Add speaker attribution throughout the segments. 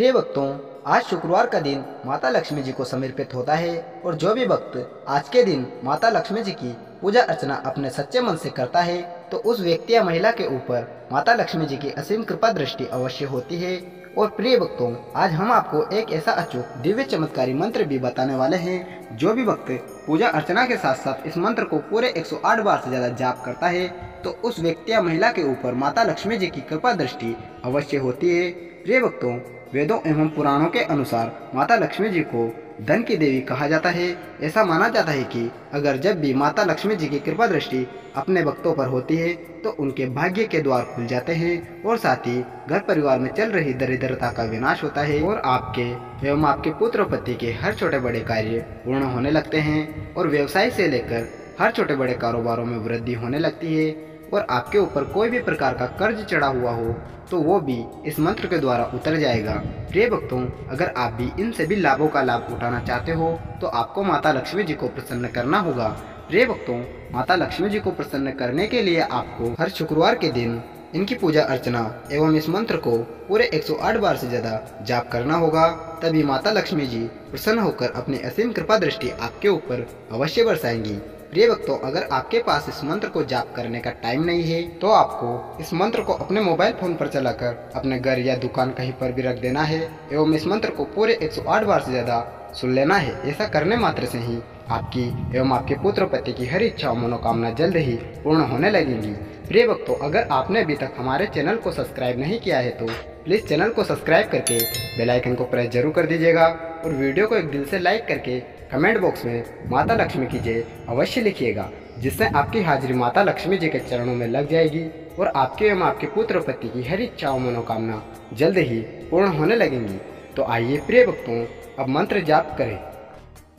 Speaker 1: प्रिय भक्तों, आज शुक्रवार का दिन माता लक्ष्मी जी को समर्पित होता है और जो भी भक्त आज के दिन माता लक्ष्मी जी की पूजा अर्चना अपने सच्चे मन से करता है तो उस व्यक्ति या महिला के ऊपर माता लक्ष्मी जी की असीम कृपा दृष्टि अवश्य होती है। और प्रिय भक्तों, आज हम आपको एक ऐसा अचूक दिव्य चमत्कारी मंत्र भी बताने वाले हैं। जो भी भक्त पूजा अर्चना के साथ साथ इस मंत्र को पूरे 108 बार से ज्यादा जाप करता है तो उस व्यक्ति या महिला के ऊपर माता लक्ष्मी जी की कृपा दृष्टि अवश्य होती है। प्रिय भक्तों, वेदों एवं पुराणों के अनुसार माता लक्ष्मी जी को धन की देवी कहा जाता है। ऐसा माना जाता है कि अगर जब भी माता लक्ष्मी जी की कृपा दृष्टि अपने भक्तों पर होती है तो उनके भाग्य के द्वार खुल जाते हैं और साथ ही घर परिवार में चल रही दरिद्रता का विनाश होता है और आपके एवं आपके पुत्र पति के हर छोटे बड़े कार्य पूर्ण होने लगते हैं और व्यवसाय से लेकर हर छोटे बड़े कारोबारों में वृद्धि होने लगती है और आपके ऊपर कोई भी प्रकार का कर्ज चढ़ा हुआ हो तो वो भी इस मंत्र के द्वारा उतर जाएगा। प्रिय भक्तों, अगर आप भी इन सभी लाभों का लाभ उठाना चाहते हो तो आपको माता लक्ष्मी जी को प्रसन्न करना होगा। प्रिय भक्तों, माता लक्ष्मी जी को प्रसन्न करने के लिए आपको हर शुक्रवार के दिन इनकी पूजा अर्चना एवं इस मंत्र को पूरे 108 बार से ज्यादा जाप करना होगा। तभी माता लक्ष्मी जी प्रसन्न होकर अपनी असीम कृपा दृष्टि आपके ऊपर अवश्य बरसाएंगी। प्रिय भक्तों, अगर आपके पास इस मंत्र को जाप करने का टाइम नहीं है तो आपको इस मंत्र को अपने मोबाइल फोन पर चलाकर अपने घर या दुकान कहीं पर भी रख देना है एवं इस मंत्र को पूरे 108 बार से ज्यादा सुन लेना है। ऐसा करने मात्र से ही आपकी एवं आपके पुत्र पति की हर इच्छा और मनोकामना जल्द ही पूर्ण होने लगेंगी। प्रिय भक्तों, अगर आपने अभी तक हमारे चैनल को सब्सक्राइब नहीं किया है तो प्लीज चैनल को सब्सक्राइब करके बेल आइकन को प्रेस जरूर कर दीजिएगा और वीडियो को एक दिल से लाइक करके कमेंट बॉक्स में माता लक्ष्मी की जय अवश्य लिखिएगा, जिससे आपकी हाजिरी माता लक्ष्मी जी के चरणों में लग जाएगी और आपके एवं आपके पुत्र पति की हर इच्छा और मनोकामना जल्द ही पूर्ण होने लगेंगी। तो आइए प्रिय भक्तों, अब मंत्र जाप करें।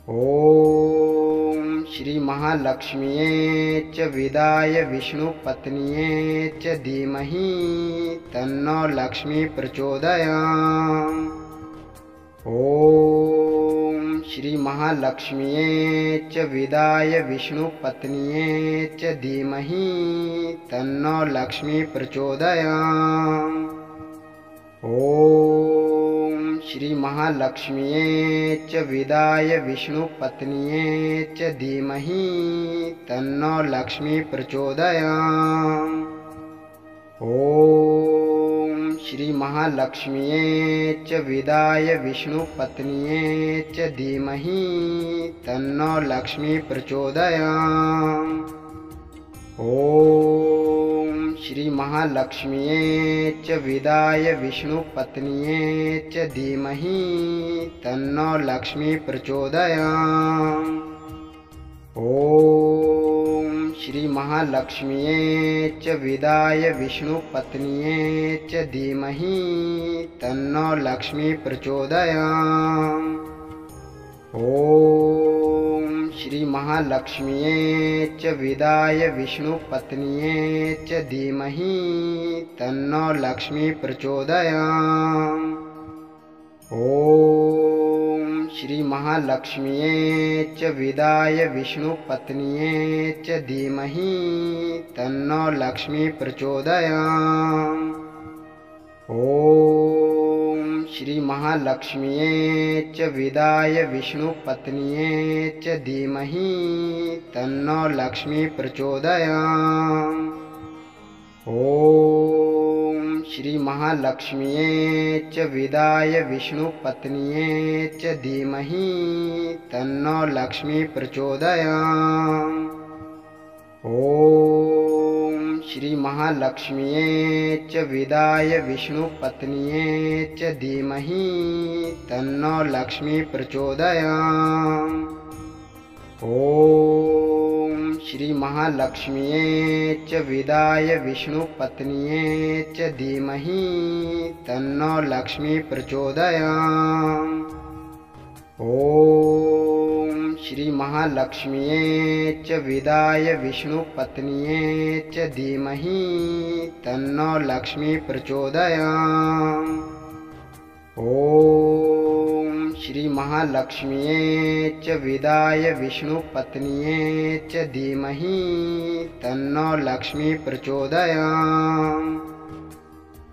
Speaker 1: ओम श्री महालक्ष्मीये च विदाय विष्णु पत्निये च धीमहि तन्नो लक्ष्मी प्रचोदयात्। ओम श्री महालक्ष्मीये च विदाय विष्णु पत्निये च धीमहि तन्नो लक्ष्मी प्रचोदयात्। ओम श्री महालक्ष्मीये च विदाय विष्णु पत्निये च धीमहि तन्नो लक्ष्मी प्रचोदयात्। ओम श्री महालक्ष्मीये च विदाय विष्णु पत्निये च धीमहि तन्नो लक्ष्मी प्रचोदयात्। ओम श्री महालक्ष्मीये च विदाय विष्णु पत्निये च धीमहि तन्नो लक्ष्मी प्रचोदयात्। ओम श्री महालक्ष्मीये च विदाय विष्णु पत्निये च धीमहि तन्नो लक्ष्मी प्रचोदयात्। ओम श्री महालक्ष्मीये च विदाय विष्णु पत्निये च धीमहि तन्नो लक्ष्मी प्रचोदयात्। ओम श्री महालक्ष्मीये च विदाय विष्णु पत्निये च धीमहि तन्नो लक्ष्मी प्रचोदयात्। ओम श्री महालक्ष्मीये च विदाय विष्णु पत्निये च धीमहि तन्नो लक्ष्मी प्रचोदयात्। ओम श्री महालक्ष्मीये च विदाय विष्णु पत्निये च धीमहि तन्नो लक्ष्मी प्रचोदयात्। ओम श्री महालक्ष्मीये च विदाय विष्णु पत्निये च धीमहि तन्नो लक्ष्मी प्रचोदयात्। ओम श्री महालक्ष्मीये च विदाय विष्णु पत्निये च धीमहि तन्नो लक्ष्मी प्रचोदयात्। ओम श्री महालक्ष्मीये च विदाय विष्णु पत्निये च धीमहि तन्नो लक्ष्मी प्रचोदयात्। ओम श्री महालक्ष्मीये च विदाय विष्णु पत्निये च धीमहि तन्नो लक्ष्मी प्रचोदयात्।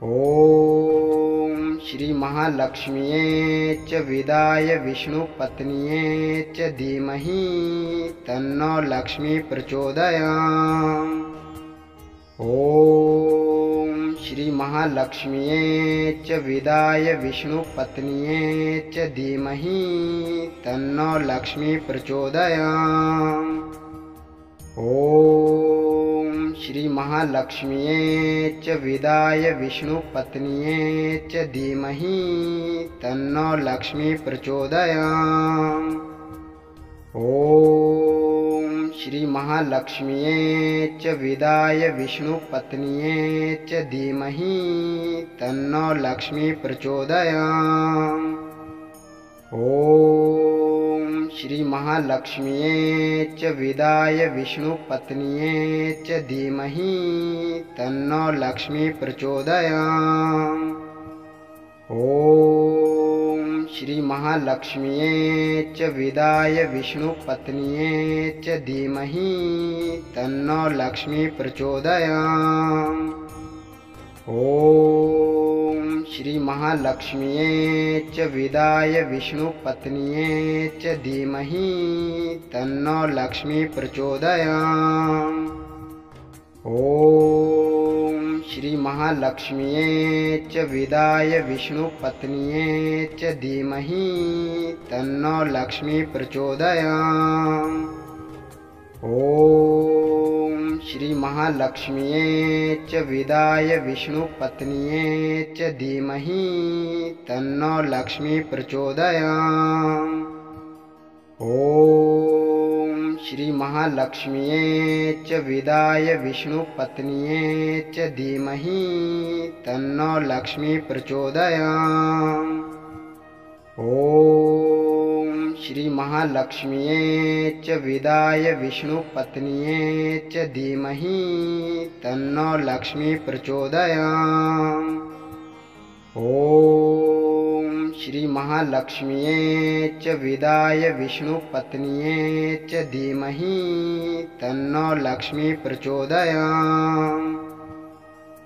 Speaker 1: ओम श्रीमहालक्ष्म्यै च विदाय विष्णुपत्न्यै च धीमहि तन्नो लक्ष्मी प्रचोदयात्। ॐ श्रीमहालक्ष्म्यै च विदाय विष्णुपत्न्यै च धीमहि तन्नो लक्ष्मी प्रचोदयात्। ॐ श्रीमहालक्ष्म्यै च विदाय विष्णुपत्न्यै च धीमहि तन्नो लक्ष्मी प्रचोदयात्। ॐ श्रीमहालक्ष्म्यै च विदाय विष्णुपत्न्यै च धीमहि तन्नो लक्ष्मी प्रचोदयात्। ॐ श्रीमहालक्ष्म्यै च विदाय विष्णुपत्न्यै च धीमहि तन्नो लक्ष्मी प्रचोदयात्। ॐ श्रीमहालक्ष्म्यै च विदाय विष्णुपत्न्यै च धीमहि तन्नो लक्ष्मी प्रचोदयात्। ॐ श्रीमहालक्ष्म्यै च विदाय विष्णुपत्न्यै च धीमहि तन्नो लक्ष्मी प्रचोदयात्। ॐ श्रीमहालक्ष्म्यै च विदाय विष्णुपत्न्यै च धीमहि तन्नो लक्ष्मी प्रचोदयात्। ॐ श्रीमहालक्ष्म्यै च विदाय विष्णुपत्न्यै च धीमहि तन्नो लक्ष्मी प्रचोदयात्। ॐ श्रीमहालक्ष्म्यै च विदाय विष्णुपत्न्यै च धीमहि तन्नो लक्ष्मी प्रचोदयात्। ॐ श्रीमहालक्ष्म्यै च विदाय विष्णुपत्न्यै च धीमहि तन्नो लक्ष्मी प्रचोदयात्। ॐ श्रीमहालक्ष्म्यै च विदाय विष्णुपत्न्यै च धीमहि तन्नो लक्ष्मी प्रचोदयात्।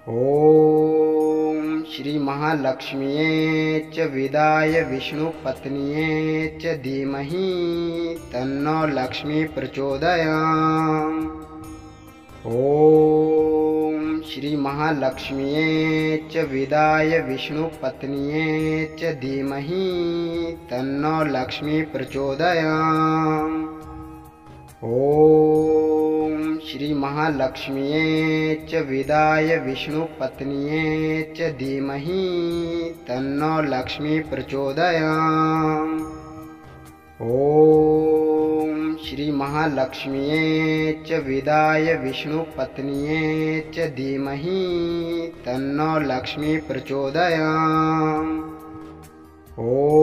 Speaker 1: ॐ श्रीमहालक्ष्म्यै च विदाय विष्णुपत्न्यै च धीमहि तन्नो लक्ष्मी प्रचोदयात्। ॐ श्रीमहालक्ष्म्यै च विदाय विष्णुपत्न्यै च धीमहि तन्नो लक्ष्मी प्रचोदयात्। ॐ श्रीमहालक्ष्म्यै च विदाय विष्णुपत्न्यै च धीमहि तन्नो लक्ष्मी प्रचोदयात्। ॐ श्रीमहालक्ष्म्यै च विदाय विष्णुपत्न्यै च धीमहि तन्नो लक्ष्मी प्रचोदयात्।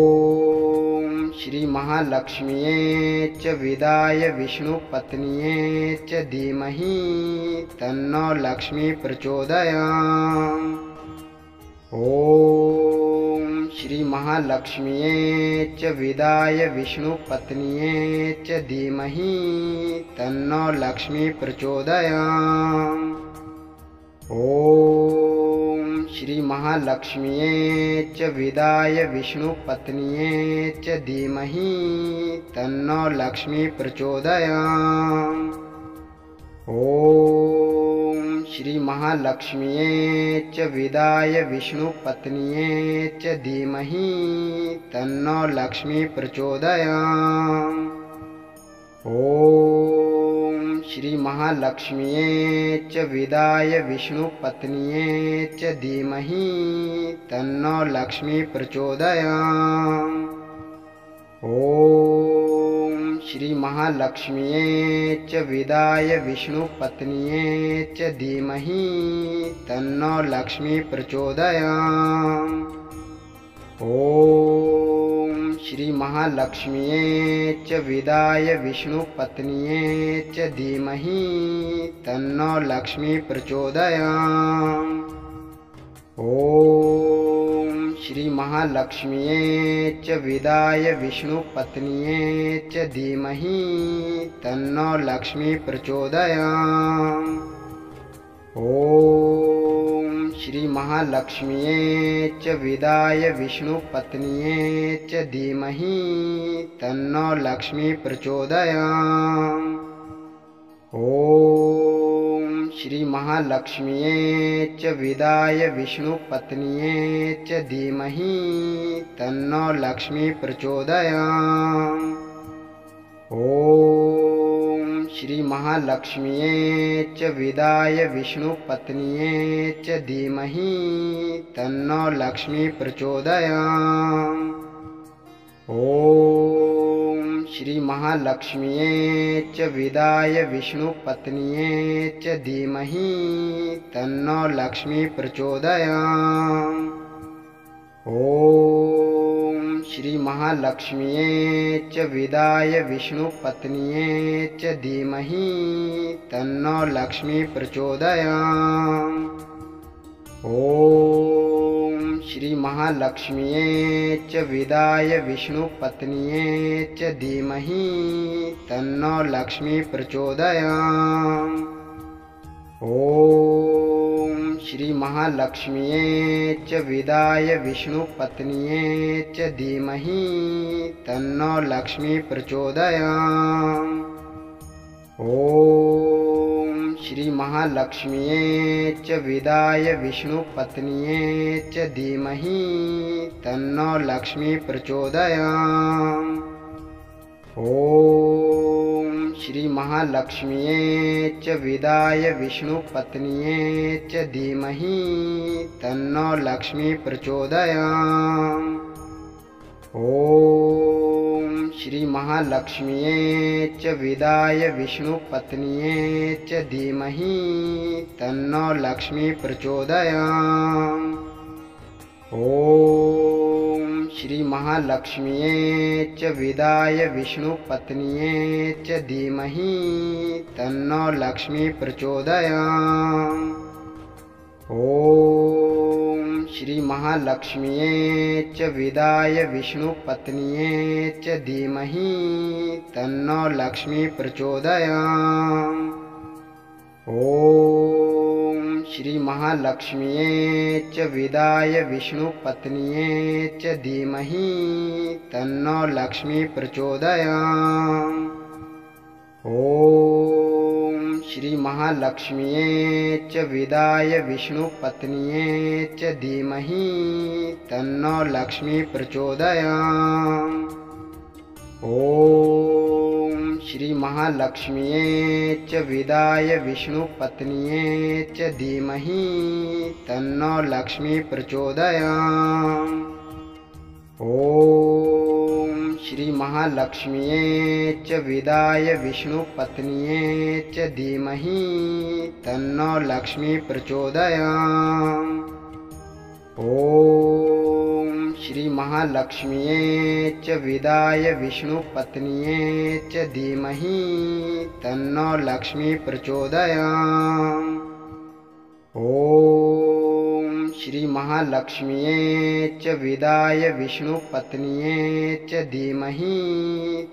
Speaker 1: ॐ श्रीमहालक्ष्म्यै च विदाय विष्णुपत्न्यै च धीमहि तन्नो लक्ष्मी प्रचोदयात्। ॐ श्रीमहालक्ष्म्यै च विदाय विष्णुपत्न्यै च धीमहि तन्नो लक्ष्मी प्रचोदयात्। ॐ श्रीमहालक्ष्म्यै च विदाय विष्णुपत्न्यै च धीमहि तन्नो लक्ष्मी प्रचोदयात्। ॐ श्रीमहालक्ष्म्यै च विदाय विष्णुपत्न्यै च धीमहि तन्नो लक्ष्मी प्रचोदयात्। ॐ श्रीमहालक्ष्म्यै च विदाय विष्णुपत्न्यै च धीमहि तन्नो लक्ष्मी प्रचोदयात्। ॐ श्रीमहालक्ष्म्यै च विदाय विष्णुपत्न्यै च धीमहि तन्नो लक्ष्मी प्रचोदयात्। ॐ श्रीमहालक्ष्म्यै च विदाय विष्णुपत्न्यै च धीमहि तन्नो लक्ष्मी प्रचोदयात्। ॐ श्रीमहालक्ष्म्यै च विदाय विष्णुपत्न्यै च धीमहि तन्नो लक्ष्मी प्रचोदयात्। ॐ श्रीमहालक्ष्म्यै च विदाय विष्णुपत्न्यै च धीमहि तन्नो लक्ष्मी प्रचोदयात्। ॐ श्रीमहालक्ष्म्यै च विदाय विष्णुपत्न्यै च धीमहि तन्नो लक्ष्मी प्रचोदयात्। ॐ श्रीमहालक्ष्म्यै च विदाय विष्णुपत्न्यै च धीमहि तन्नो लक्ष्मी प्रचोदयात्। ॐ श्रीमहालक्ष्म्यै च विदाय विष्णुपत्न्यै च धीमहि तन्नो लक्ष्मी प्रचोदयात्। ॐ श्रीमहालक्ष्म्यै च विदाय विष्णुपत्न्यै च धीमहि तन्नो लक्ष्मी प्रचोदयात्। ॐ श्रीमहालक्ष्म्यै च विदाय विष्णुपत्न्यै च धीमहि तन्नो लक्ष्मी प्रचोदयात्। ॐ श्रीमहालक्ष्म्यै च विदाय विष्णुपत्न्यै च धीमहि तन्नो लक्ष्मी प्रचोदयात्। ॐ श्रीमहालक्ष्म्यै च विदाय विष्णुपत्न्यै च धीमहि तन्नो लक्ष्मी प्रचोदयात्। ॐ श्रीमहालक्ष्म्यै च विदाय विष्णुपत्न्यै च धीमहि तन्नो लक्ष्मी प्रचोदयात्। ॐ श्रीमहालक्ष्म्यै च विदाय विष्णुपत्न्यै च धीमहि तन्नो लक्ष्मी प्रचोदयात्। ॐ श्रीमहालक्ष्म्यै च विदाय विष्णुपत्न्यै च धीमहि तन्नो लक्ष्मी प्रचोदयात्। ॐ श्रीमहालक्ष्म्यै च विदाय विष्णुपत्न्यै च धीमहि तन्नो लक्ष्मी प्रचोदयात्। ॐ श्रीमहालक्ष्म्यै च विदाय विष्णुपत्न्यै च धीमहि तन्नो लक्ष्मी प्रचोदयात्। ॐ श्रीमहालक्ष्म्यै च विदाय विष्णुपत्न्यै च धीमहि तन्नो लक्ष्मी प्रचोदयात्। ॐ श्रीमहालक्ष्म्यै च विदाय विष्णुपत्न्यै च धीमहि तन्नो लक्ष्मी प्रचोदयात्। ॐ श्रीमहालक्ष्म्यै च विदाय विष्णुपत्न्यै च धीमहि तन्नो लक्ष्मी प्रचोदयात्। ॐ श्रीमहालक्ष्म्यै च विदाय विष्णुपत्न्यै च धीमहि तन्नो लक्ष्मी प्रचोदयात्। ॐ श्रीमहालक्ष्म्यै च विदाय विष्णुपत्न्यै च धीमहि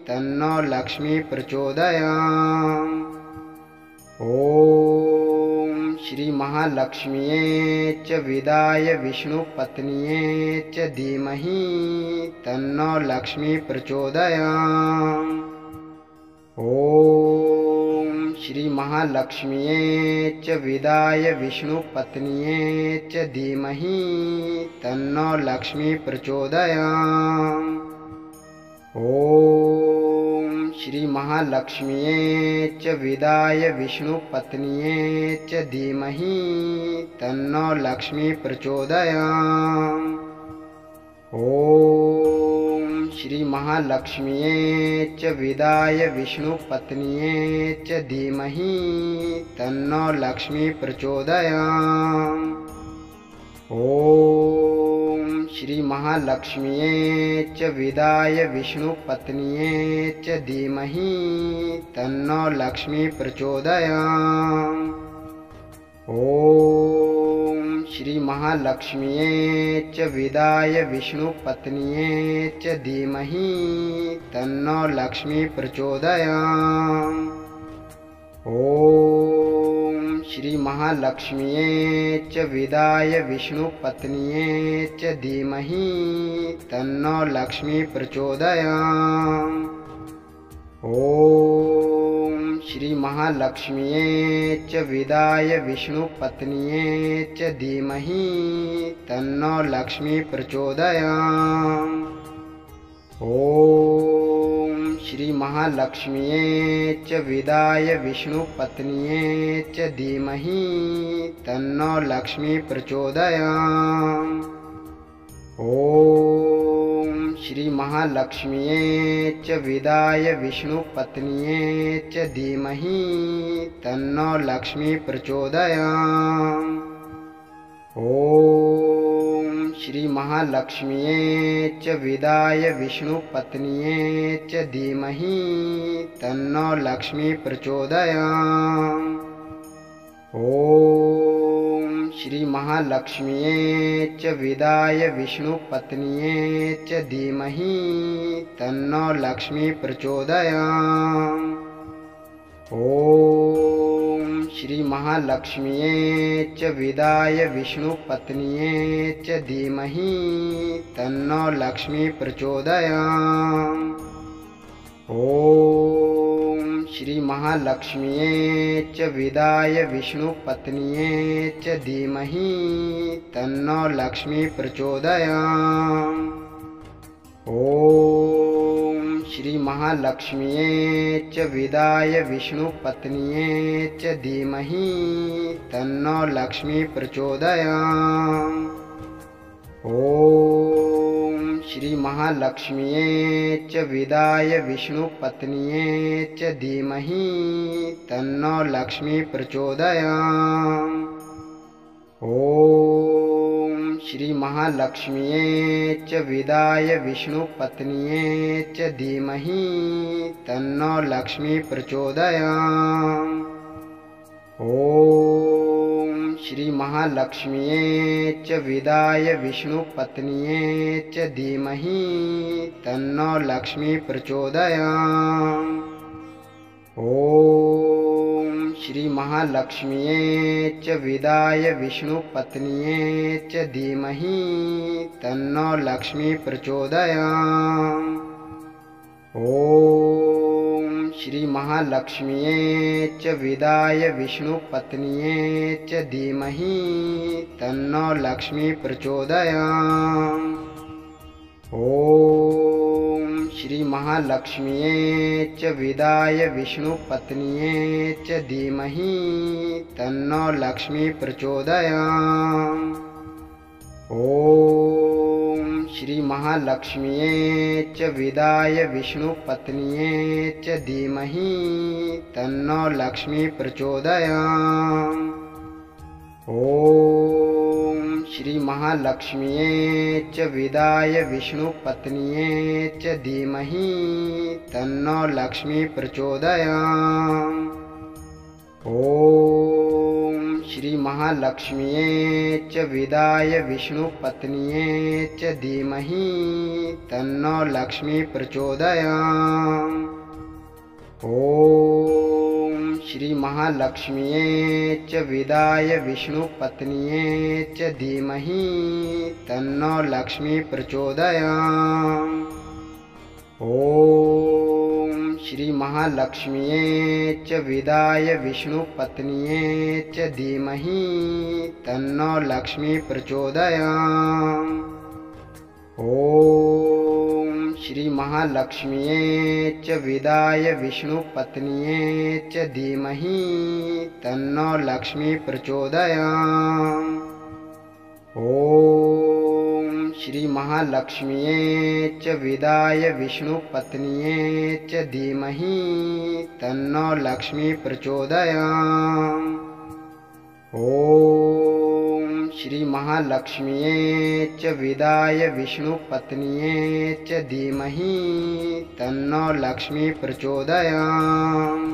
Speaker 1: तन्नो लक्ष्मी प्रचोदयात्। ॐ श्रीमहालक्ष्म्यै च विदाय विष्णुपत्न्यै च धीमहि तन्नो लक्ष्मी प्रचोदयात्। ॐ श्रीमहालक्ष्म्यै च विदाय विष्णुपत्न्यै च धीमहि तन्नो लक्ष्मी प्रचोदयात्। ॐ श्रीमहालक्ष्म्यै च विदाय विष्णुपत्न्यै च धीमहि तन्नो लक्ष्मी प्रचोदयात्। ॐ श्रीमहालक्ष्म्यै च विदाय विष्णुपत्न्यै च धीमहि तन्नो लक्ष्मी प्रचोदयात्। ॐ श्रीमहालक्ष्म्यै च विदाय विष्णुपत्न्यै च धीमहि तन्नो लक्ष्मी प्रचोदयात्। ॐ श्रीमहालक्ष्म्यै च विदाय विष्णुपत्न्यै च धीमहि तन्नो लक्ष्मी प्रचोदयात्। ॐ श्रीमहालक्ष्म्यै च विदाय विष्णुपत्न्यै च धीमहि तन्नो लक्ष्मी प्रचोदयात्। ॐ श्रीमहालक्ष्म्यै च विदाय विष्णुपत्न्यै च धीमहि तन्नो लक्ष्मी प्रचोदयात्। ॐ श्रीमहालक्ष्म्यै च विदाय विष्णुपत्न्यै च धीमहि तन्नो लक्ष्मी प्रचोदयात्। ॐ श्रीमहालक्ष्म्यै च विदाय विष्णुपत्न्यै च धीमहि तन्नो लक्ष्मी प्रचोदयात्। ॐ श्रीमहालक्ष्म्यै च विदाय विष्णुपत्न्यै च धीमहि तन्नो लक्ष्मी प्रचोदयात्। ॐ श्रीमहालक्ष्म्यै च विदाय विष्णुपत्न्यै च धीमहि तन्नो लक्ष्मी प्रचोदयात्। ॐ श्रीमहालक्ष्म्यै च विदाय विष्णुपत्न्यै च धीमहि तन्नो लक्ष्मी प्रचोदयात्। ॐ श्रीमहालक्ष्म्यै च विदाय विष्णुपत्न्यै च धीमहि तन्नो लक्ष्मी प्रचोदयात्। ॐ श्रीमहालक्ष्म्यै च विदाय विष्णुपत्न्यै च धीमहि तन्नो लक्ष्मी प्रचोदयात्। ॐ श्रीमहालक्ष्म्यै च विदाय विष्णुपत्न्यै च धीमहि तन्नो लक्ष्मी प्रचोदयात्। ॐ श्रीमहालक्ष्म्यै च विदाय विष्णुपत्न्यै च धीमहि तन्नो लक्ष्मी प्रचोदयात्। ॐ श्रीमहालक्ष्म्यै च विदाय विष्णुपत्न्यै च धीमहि तन्नो लक्ष्मी प्रचोदयात्। ॐ श्रीमहालक्ष्म्यै च विदाय विष्णुपत्न्यै च धीमहि तन्नो लक्ष्मी प्रचोदयात्। ॐ श्रीमहालक्ष्म्यै च विदाय विष्णुपत्न्यै च धीमहि तन्नो लक्ष्मी प्रचोदयात्। ॐ श्रीमहालक्ष्म्यै च विदाय विष्णुपत्न्यै च धीमहि तन्नो लक्ष्मी प्रचोदयात्। ॐ श्रीमहालक्ष्म्यै च विदाय विष्णुपत्न्यै च धीमहि तन्नो लक्ष्मी प्रचोदयात्। ॐ श्रीमहालक्ष्म्यै च विदाय विष्णुपत्न्यै च धीमहि तन्नो लक्ष्मी प्रचोदयात्। ॐ श्रीमहालक्ष्म्यै च विदाय विष्णुपत्न्यै च धीमहि तन्नो लक्ष्मी प्रचोदयात्। ॐ श्रीमहालक्ष्म्यै च विदाय विष्णुपत्न्यै च धीमहि तन्नो लक्ष्मी प्रचोदयात्। ॐ श्रीमहालक्ष्म्यै च विदाय विष्णुपत्न्यै च धीमहि तन्नो लक्ष्मी प्रचोदयात्। ॐ श्रीमहालक्ष्म्यै च विदाय विष्णुपत्न्यै च धीमहि तन्नो लक्ष्मी प्रचोदयात्। ॐ श्रीमहालक्ष्म्यै च विदाय विष्णुपत्न्यै च धीमहि तन्नो लक्ष्मी प्रचोदयात्। ॐ श्रीमहालक्ष्म्यै च विदाय विष्णुपत्न्यै च धीमहि तन्नो लक्ष्मी प्रचोदयात्।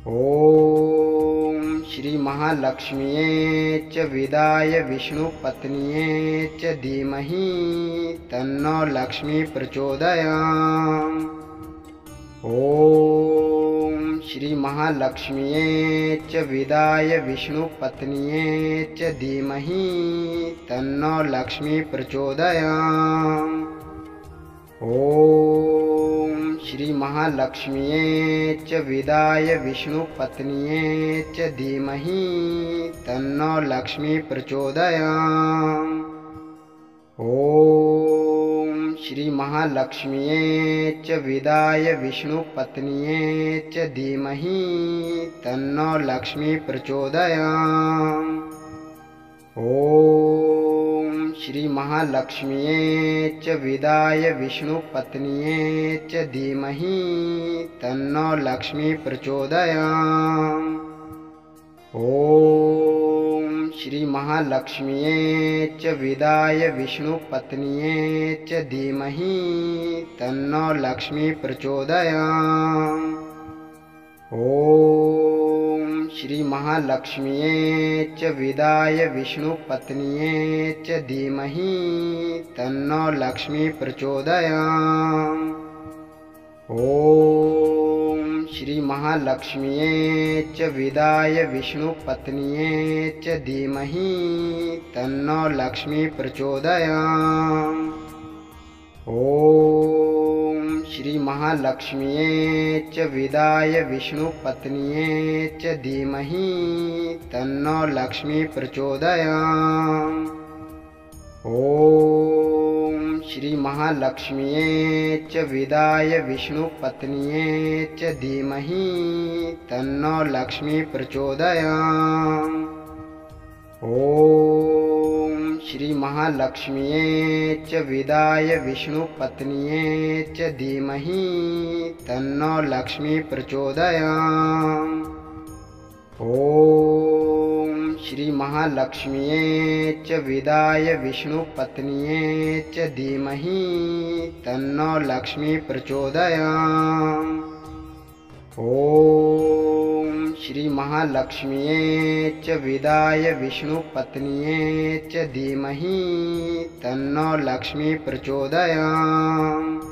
Speaker 1: ॐ श्रीमहालक्ष्म्यै च विदाय विष्णुपत्न्यै च धीमहि तन्नो लक्ष्मी प्रचोदयात्। ॐ श्रीमहालक्ष्म्यै च विदाय विष्णुपत्न्यै च धीमहि तन्नो लक्ष्मी प्रचोदयात्। ॐ श्रीमहालक्ष्म्यै च विदाय विष्णुपत्न्यै च धीमहि तन्नो लक्ष्मी प्रचोदयात्। ॐ श्रीमहालक्ष्म्यै च विदाय विष्णुपत्न्यै च धीमहि तन्नो लक्ष्मी प्रचोदयात्। ॐ श्रीमहालक्ष्म्यै च विदाय विष्णुपत्न्यै च धीमहि तन्नो लक्ष्मी प्रचोदयात्। ॐ श्रीमहालक्ष्म्यै च विदाय विष्णुपत्न्यै च धीमहि तन्नो लक्ष्मी प्रचोदयात्। ॐ श्रीमहालक्ष्म्यै च विदाय विष्णुपत्न्यै च धीमहि तन्नो लक्ष्मी प्रचोदयात्। ॐ श्रीमहालक्ष्म्यै च विदाय विष्णुपत्न्यै च धीमहि तन्नो लक्ष्मी प्रचोदयात्। ॐ श्रीमहालक्ष्म्यै च विदाय विष्णुपत्न्यै च धीमहि तन्नो लक्ष्मी प्रचोदयात्। ॐ श्रीमहालक्ष्म्यै च विदाय विष्णुपत्न्यै च धीमहि तन्नो लक्ष्मी प्रचोदयात्। ॐ श्रीमहालक्ष्म्यै च विदाय विष्णुपत्न्यै च धीमहि तन्नो लक्ष्मी प्रचोदयात्। ॐ श्रीमहालक्ष्म्यै च विदाय विष्णुपत्न्यै च धीमहि तन्नो लक्ष्मी प्रचोदयात्। ॐ श्रीमहालक्ष्म्यै च विदाय विष्णुपत्न्यै च धीमहि तन्नो लक्ष्मी प्रचोदयात्।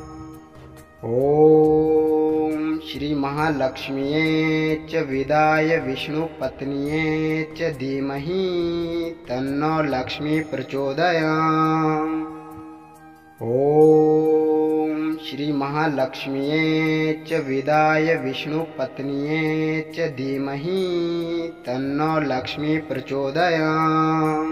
Speaker 1: ॐ श्रीमहालक्ष्म्यै च विदाय विष्णुपत्न्यै च धीमहि तन्नो लक्ष्मी प्रचोदयात्। ॐ श्रीमहालक्ष्म्यै च विदाय विष्णुपत्न्यै च धीमहि तन्नो लक्ष्मी प्रचोदयात्।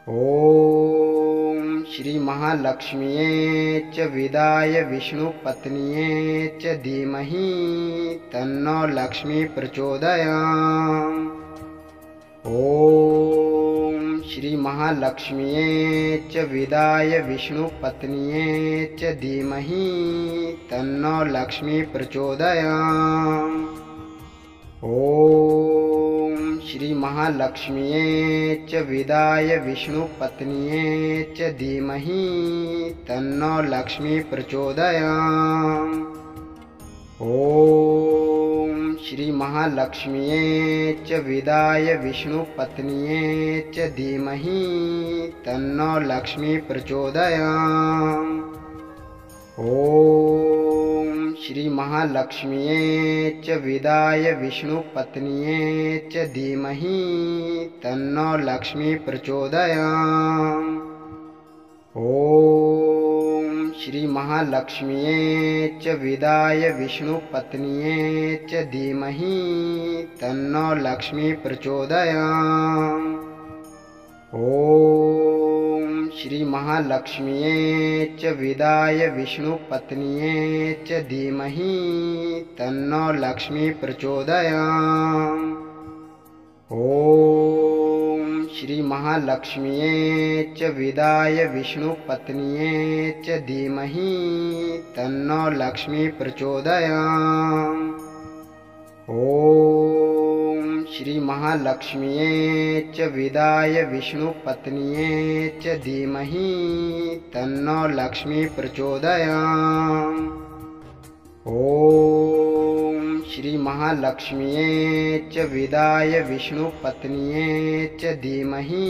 Speaker 1: ॐ श्रीमहालक्ष्म्यै च विदाय विष्णुपत्न्यै च धीमहि तन्नो लक्ष्मी प्रचोदयात्। ॐ श्रीमहालक्ष्म्यै च विदाय विष्णुपत्न्यै च धीमहि तन्नो लक्ष्मी प्रचोदयात्। ॐ श्रीमहालक्ष्म्यै च विदाय विष्णुपत्न्यै च धीमहि तन्नो लक्ष्मी प्रचोदयात्। ॐ श्रीमहालक्ष्म्यै च विदाय विष्णुपत्न्यै च धीमहि तन्नो लक्ष्मी प्रचोदयात्। ॐ श्रीमहालक्ष्म्यै च विदाय विष्णुपत्न्यै च धीमहि तन्नो लक्ष्मी प्रचोदयात्। ॐ श्रीमहालक्ष्म्यै च विदाय विष्णुपत्न्यै च धीमहि तन्नो लक्ष्मी प्रचोदयात्। ॐ श्रीमहालक्ष्म्यै च विदाय विष्णुपत्न्यै च धीमहि तन्नो लक्ष्मी प्रचोदयात्। ॐ श्रीमहालक्ष्म्यै च विदाय विष्णुपत्न्यै च धीमहि तन्नो लक्ष्मी प्रचोदयात्। ॐ श्रीमहालक्ष्म्यै च विदाय विष्णुपत्न्यै च धीमहि तन्नो लक्ष्मी प्रचोदयात्। ॐ श्रीमहालक्ष्म्यै च विदाय विष्णुपत्न्यै च धीमहि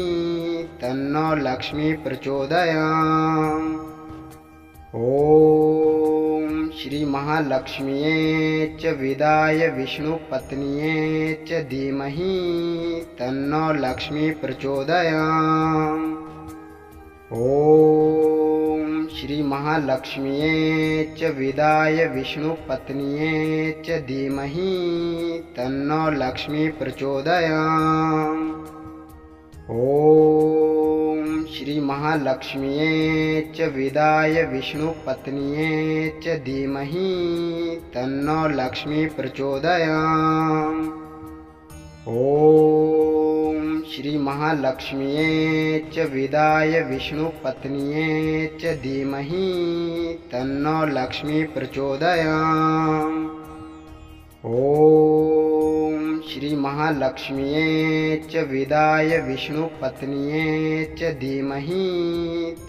Speaker 1: तन्नो लक्ष्मी प्रचोदयात्। ॐ श्रीमहालक्ष्म्यै च विदाय विष्णुपत्न्यै च धीमहि तन्नो लक्ष्मी प्रचोदयात्। ॐ श्रीमहालक्ष्म्यै च विदाय विष्णुपत्न्यै च धीमहि तन्नो लक्ष्मी प्रचोदयात्। ॐ श्रीमहालक्ष्म्यै च विदाय विष्णुपत्न्यै च धीमहि तन्नो लक्ष्मी प्रचोदयात्। ॐ श्रीमहालक्ष्म्यै च विदाय विष्णुपत्न्यै च धीमहि तन्नो लक्ष्मी प्रचोदयात्। ॐ श्रीमहालक्ष्म्यै च विदाय विष्णुपत्न्यै च धीमहि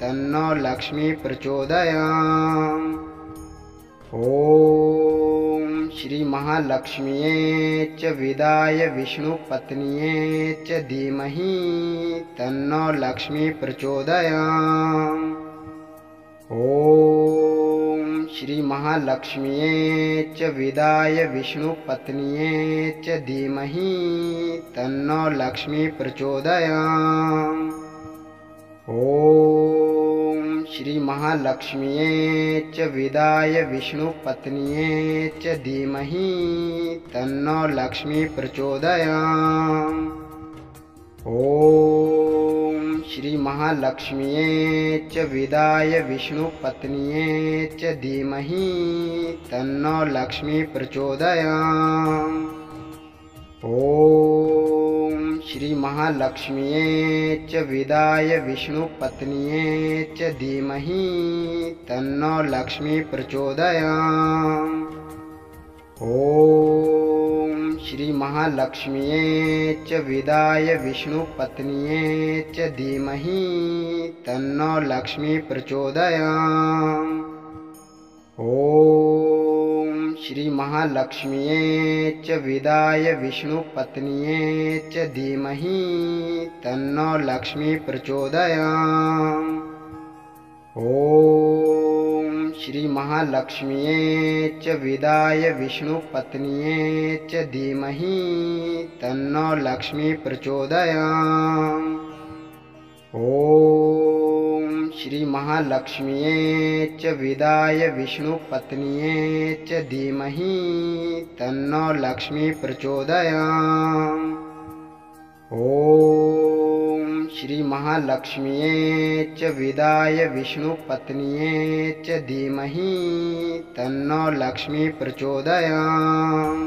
Speaker 1: तन्नो लक्ष्मी प्रचोदयात्। ॐ श्रीमहालक्ष्म्यै च विदाय विष्णुपत्न्यै च धीमहि तन्नो लक्ष्मी प्रचोदयात्। ॐ श्रीमहालक्ष्म्यै च विदाय विष्णुपत्न्यै च धीमहि तन्नो लक्ष्मी प्रचोदयात्। ॐ श्रीमहालक्ष्म्यै च विदाय विष्णुपत्न्यै च धीमहि तन्नो लक्ष्मी प्रचोदयात्। ॐ श्रीमहालक्ष्म्यै च विदाय विष्णुपत्न्यै च धीमहि तन्नो लक्ष्मी प्रचोदयात्। ॐ श्रीमहालक्ष्म्यै च विदाय विष्णुपत्न्यै च धीमहि तन्नो लक्ष्मी प्रचोदयात्। ॐ श्रीमहालक्ष्म्यै च विदाय विष्णुपत्न्यै च धीमहि तन्नो लक्ष्मी प्रचोदयात्। ॐ श्रीमहालक्ष्म्यै च विदाय विष्णुपत्न्यै च धीमहि तन्नो लक्ष्मी प्रचोदयात्। ॐ श्रीमहालक्ष्म्यै च विदाय विष्णुपत्न्यै च धीमहि तन्नो लक्ष्मी प्रचोदयात्। ॐ श्रीमहालक्ष्म्यै च विदाय विष्णुपत्न्यै च धीमहि तन्नो लक्ष्मी प्रचोदयात्। ॐ श्रीमहालक्ष्म्यै च विदाय विष्णुपत्न्यै च धीमहि तन्नो लक्ष्मी प्रचोदयात्।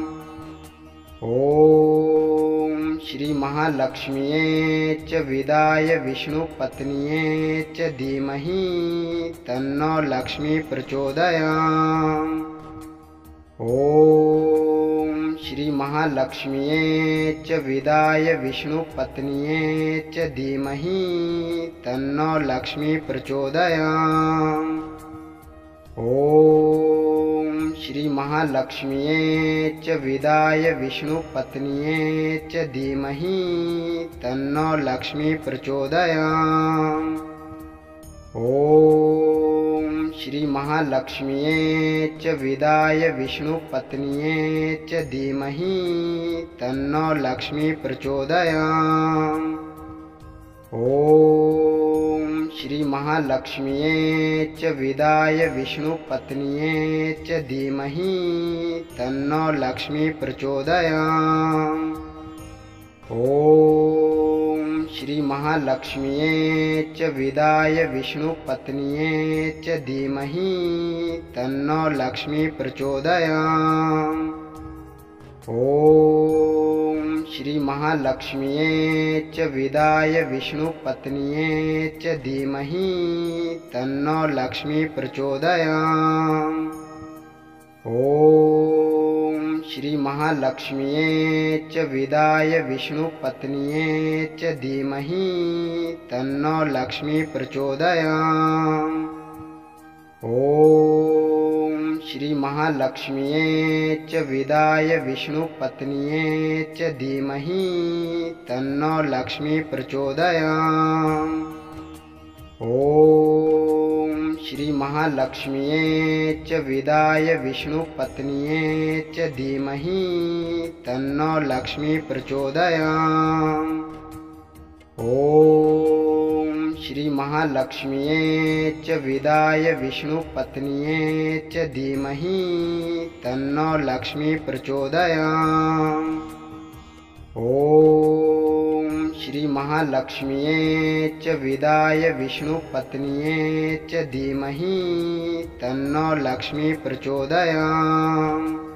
Speaker 1: ॐ श्रीमहालक्ष्म्यै च विदाय विष्णुपत्न्यै च धीमहि तन्नो लक्ष्मी प्रचोदयात्। ॐ श्रीमहालक्ष्म्यै च विदाय विष्णुपत्न्यै च धीमहि तन्नो लक्ष्मी प्रचोदयात्। ॐ श्रीमहालक्ष्म्यै च विदाय विष्णुपत्न्यै च धीमहि तन्नो लक्ष्मी प्रचोदयात्। ॐ श्रीमहालक्ष्म्यै च विदाय विष्णुपत्न्यै च धीमहि तन्नो लक्ष्मी प्रचोदयात्। ॐ श्रीमहालक्ष्म्यै च विदाय विष्णुपत्न्यै च धीमहि तन्नो लक्ष्मी प्रचोदयात्। ॐ श्रीमहालक्ष्म्यै च विदाय विष्णुपत्न्यै च धीमहि तन्नो लक्ष्मी प्रचोदयात्। ॐ श्रीमहालक्ष्म्यै च विदाय विष्णुपत्न्यै च धीमहि तन्नो लक्ष्मी प्रचोदयात्। ॐ श्रीमहालक्ष्म्यै च विदाय विष्णुपत्न्यै च धीमहि तन्नो लक्ष्मी प्रचोदयात्। ॐ श्रीमहालक्ष्म्यै च विदाय विष्णुपत्न्यै च धीमहि तन्नो लक्ष्मी प्रचोदयात्। ॐ श्रीमहालक्ष्म्यै च विदाय विष्णुपत्न्यै च धीमहि तन्नो लक्ष्मी प्रचोदयात्। ॐ श्रीमहालक्ष्म्यै च विदाय विष्णुपत्न्यै च धीमहि तन्नो लक्ष्मी प्रचोदयात्। ॐ श्रीमहालक्ष्म्यै च विदाय विष्णुपत्न्यै च धीमहि तन्नो लक्ष्मी प्रचोदयात्।